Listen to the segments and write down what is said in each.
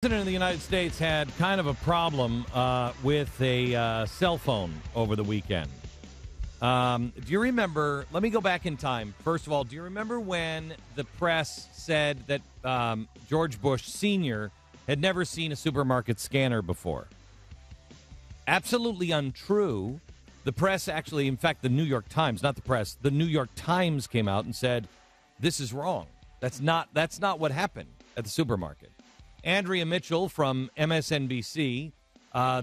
The President of the United States had kind of a problem with a cell phone over the weekend. Do you remember? Let me go back in time. First of all, do you remember when the press said that George Bush Sr. had never seen a supermarket scanner before? Absolutely untrue. The press actually, in fact, the New York Times, not the press, the New York Times came out and said, this is wrong. That's not what happened at the supermarket. Andrea Mitchell from MSNBC,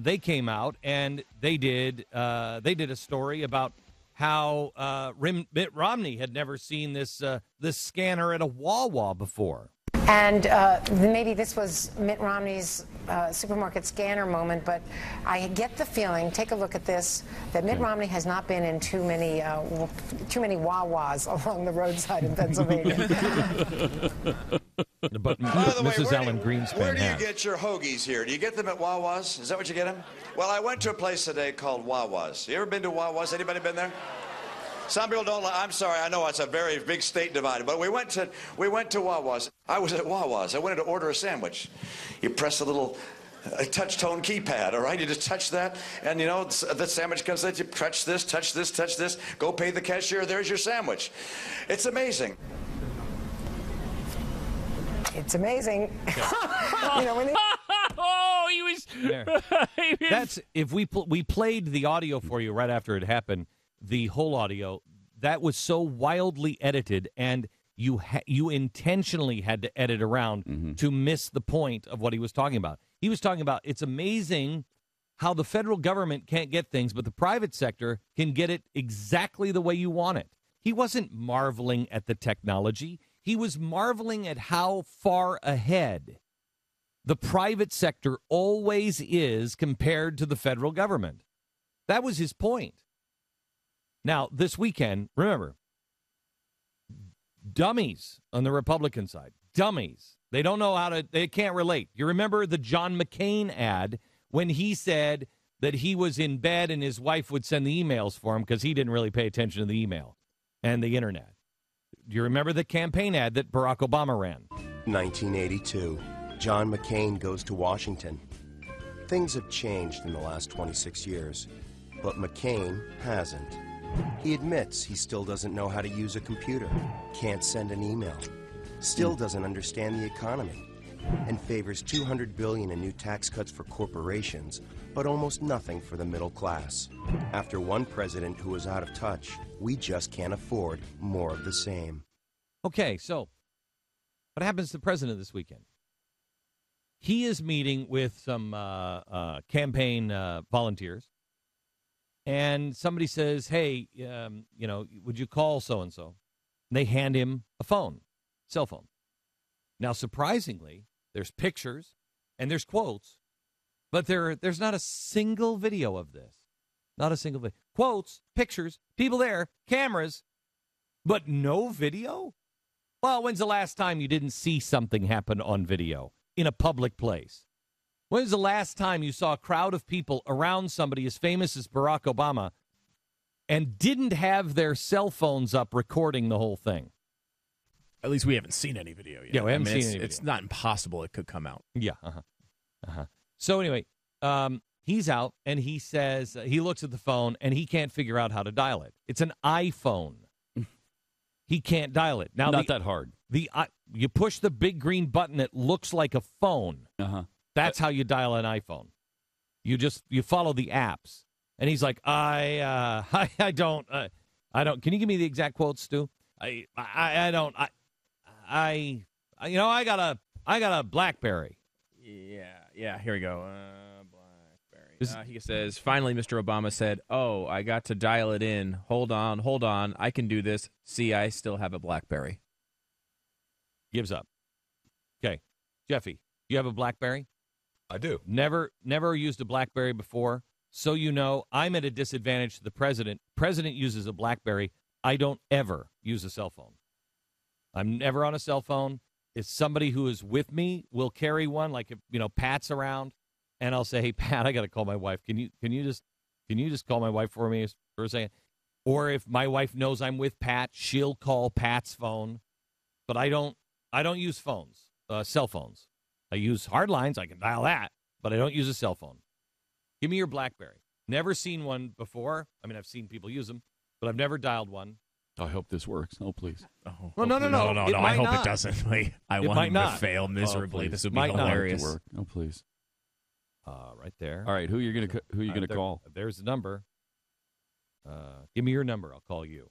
they came out and they did a story about how Mitt Romney had never seen this scanner at a Wawa before. And maybe this was Mitt Romney's supermarket scanner moment, but I get the feeling, take a look at this, that Mitt Romney has not been in too many Wawas along the roadside in Pennsylvania. But Mrs. Ellen Greenspan where do you get your hoagies here? Do you get them at Wawa's? Is that what you get them? Well, I went to a place today called Wawa's. You ever been to Wawa's? Anybody been there? Some people don't. I'm sorry. I know it's a very big state divided, but we went to Wawa's. I was at Wawa's. I wanted to order a sandwich. You press the little touch tone keypad. All right, you just touch that, and you know the sandwich comes out. You touch this, touch this, touch this. Go pay the cashier. There's your sandwich. It's amazing. It's amazing. Yeah. When Oh, he was. That's if we played the audio for you right after it happened. The whole audio, that was so wildly edited, and you intentionally had to edit around to miss the point of what he was talking about. He was talking about it's amazing how the federal government can't get things, but the private sector can get it exactly the way you want it. He wasn't marveling at the technology. He was marveling at how far ahead the private sector always is compared to the federal government. That was his point. Now, this weekend, remember, dummies on the Republican side, dummies. They don't know they can't relate. You remember the John McCain ad when he said that he was in bed and his wife would send the emails for him because he didn't really pay attention to the email and the internet. Do you remember the campaign ad that Barack Obama ran? 1982. John McCain goes to Washington. Things have changed in the last 26 years, but McCain hasn't. He admits he still doesn't know how to use a computer, can't send an email, still doesn't understand the economy, and favors $200 billion in new tax cuts for corporations, but almost nothing for the middle class. After one president who was out of touch, we just can't afford more of the same. Okay, so what happens to the president this weekend? He is meeting with some campaign volunteers. And somebody says, hey, would you call so-and-so? They hand him a phone, cell phone. Now, surprisingly, there's pictures and there's quotes, but there's not a single video of this. Not a single video. Quotes, pictures, people there, cameras, but no video? Well, when's the last time you didn't see something happen on video in a public place? When's the last time you saw a crowd of people around somebody as famous as Barack Obama and didn't have their cell phones up recording the whole thing? At least we haven't seen any video yet. Yeah, we haven't seen any video. It's not impossible it could come out. Yeah. So anyway, he's out and he says, he looks at the phone and he can't figure out how to dial it. It's an iPhone. He can't dial it. Now, not that hard. You push the big green button, it looks like a phone. That's how you dial an iPhone. You follow the apps. And he's like, I don't. Can you give me the exact quote, Stu? I got a BlackBerry. Yeah. Here we go. BlackBerry. He says, finally, Mr. Obama said, "Oh, I got to dial it in. Hold on. I can do this. See, I still have a BlackBerry." Gives up. Okay, Jeffy, you have a BlackBerry? I do. Never used a BlackBerry before. So you know, I'm at a disadvantage to the president. President uses a BlackBerry. I don't ever use a cell phone. I'm never on a cell phone. If somebody who is with me will carry one, like if Pat's around, and I'll say, "Hey, Pat, I got to call my wife. Can you just call my wife for me for a second?" Or if my wife knows I'm with Pat, she'll call Pat's phone. But I don't use phones, cell phones. I use hard lines. I can dial that, but I don't use a cell phone. Give me your BlackBerry. Never seen one before. I mean, I've seen people use them, but I've never dialed one. I hope this works. Oh, please. Oh, well, no. I hope it doesn't. Wait, I want him to fail miserably. This would be hilarious. Work. Oh, please. Right there. All right, who are you gonna call? There's the number. Give me your number. I'll call you.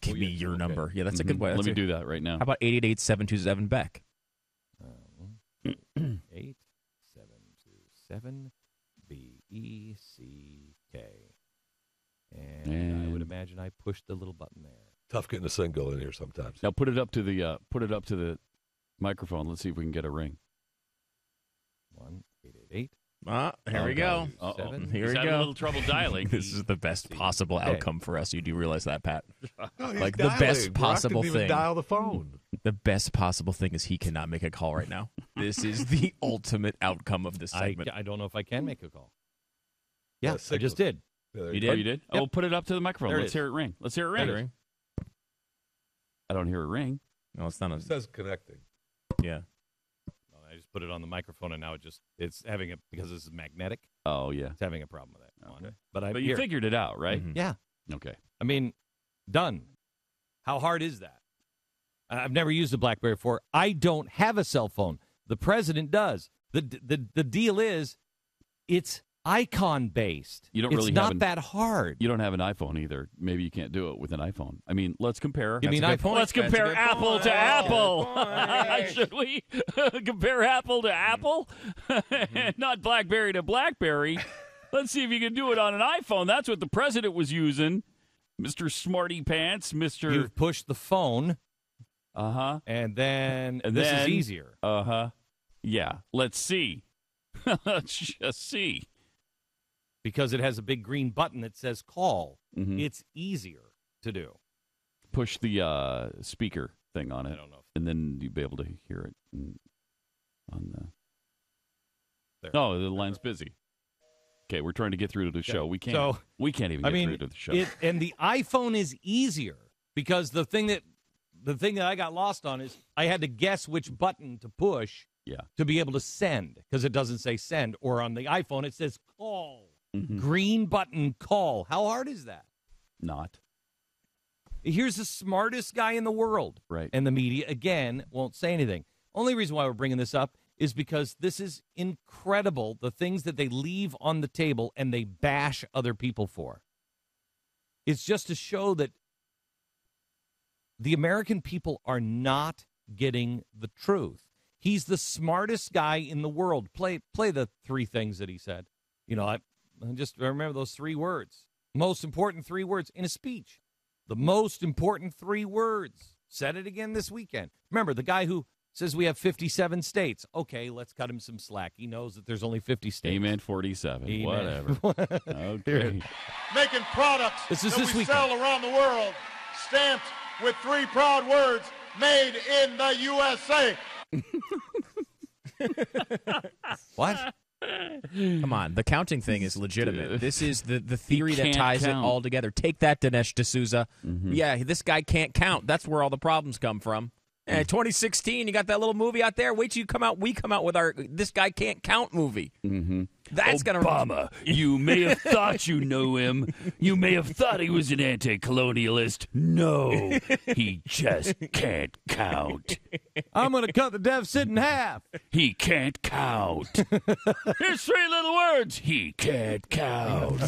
Give me your number. Yeah, that's a good way. Let me do that right now. How about 888-727-BECK? 87727BECK. And I would imagine I pushed the little button there. Tough getting a single in here sometimes. Now put it up to the microphone. Let's see if we can get a ring. 1-888. Here we go. Here we go. A little trouble dialing. This is the best possible outcome for us. You do realize that, Pat? Like the best possible Brock didn't thing. even dial the phone. The best possible thing is he cannot make a call right now. This is the ultimate outcome of this segment. I don't know if I can make a call. Yeah, Yeah, I just did. Yeah, You did? Oh, you did? Yep. Oh, put it up to the microphone. There it Let's is. hear it ring. Let's hear it ring. There it is. I don't hear it ring. No, it's not a... It says connecting. Yeah. I just put it on the microphone, and now it's having a, because this is magnetic, Oh, yeah. it's having a problem with that. Okay. But But you figured it out, right? Mhm. Yeah. Okay. I mean, done. How hard is that? I've never used a BlackBerry before. I don't have a cell phone. The president does. The deal is, it's icon-based. You don't it's really not have that hard. You don't have an iPhone either. Maybe you can't do it with an iPhone. I mean, let's compare. You mean That's a good iPhone? point. Let's That's a compare good Apple point. to Apple. Good Should we compare Apple to Apple? Not BlackBerry to BlackBerry. Let's see if you can do it on an iPhone. That's what the president was using. Mr. Smarty Pants, Mr. You've pushed the phone, and this is then- easier. Yeah. Let's see. Let's just see. Because it has a big green button that says call. Mhm. It's easier to do. Push the speaker thing on it. I don't know. And then you'll be able to hear it on the. There. Oh, the line's busy. Okay, we're trying to get through to the show. We can't. So, we can't even get through to the show. And the iPhone is easier because the thing that I got lost on is I had to guess which button to push to be able to send, because it doesn't say send, or on the iPhone it says call. Mhm. Green button call. How hard is that? Not. Here's the smartest guy in the world. Right. And the media, again, won't say anything. Only reason why we're bringing this up is because this is incredible, the things that they leave on the table and they bash other people for. It's just to show that the American people are not getting the truth. He's the smartest guy in the world. Play the three things that he said. You know, I just remember those three words. Most important three words in a speech. The most important three words. Said it again this weekend. Remember, the guy who says we have 57 states. Okay, let's cut him some slack. He knows that there's only 50 states. Amen 47. Amen. Whatever. Okay. Making products This is that this we weekend. sell around the world, stamped with three proud words, made in the USA. What? Come on, the counting thing is legitimate. This is the theory that can't ties count. it all together. Take that, Dinesh D'Souza. Mm-hmm. Yeah, this guy can't count. That's where all the problems come from. 2016, you got that little movie out there. Wait till we come out with our "This Guy Can't Count" movie. Mm-hmm. That's Obama, you may have thought you knew him. You may have thought he was an anti-colonialist. No, he just can't count. I'm going to cut the deficit in half. He can't count. Here's three little words. He can't count.